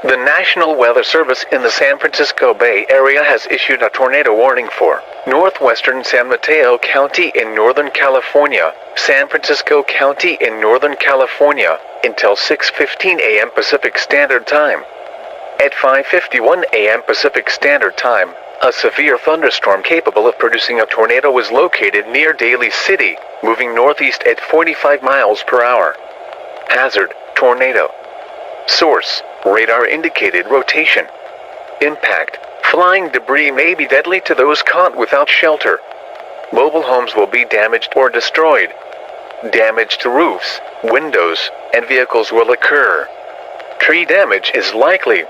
The National Weather Service in the San Francisco Bay Area has issued a tornado warning for northwestern San Mateo County in Northern California, San Francisco County in Northern California, until 6:15 a.m. Pacific Standard Time. At 5:51 a.m. Pacific Standard Time, a severe thunderstorm capable of producing a tornado was located near Daly City, moving northeast at 45 miles per hour. Hazard: tornado. Source: radar indicated rotation. Impact: flying debris may be deadly to those caught without shelter. Mobile homes will be damaged or destroyed. Damage to roofs, windows, and vehicles will occur. Tree damage is likely.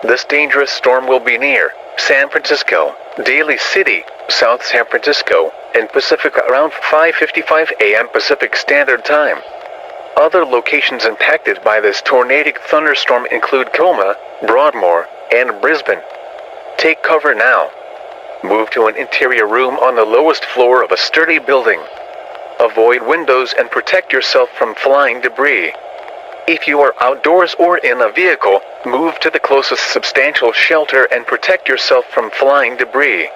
This dangerous storm will be near San Francisco, Daly City, South San Francisco, and Pacifica around 5:55 a.m. Pacific Standard Time. Other locations impacted by this tornadic thunderstorm include Coma, Broadmoor, and Brisbane. Take cover now. Move to an interior room on the lowest floor of a sturdy building. Avoid windows and protect yourself from flying debris. If you are outdoors or in a vehicle, move to the closest substantial shelter and protect yourself from flying debris.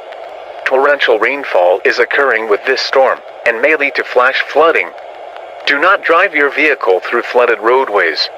Torrential rainfall is occurring with this storm, and may lead to flash flooding. Do not drive your vehicle through flooded roadways.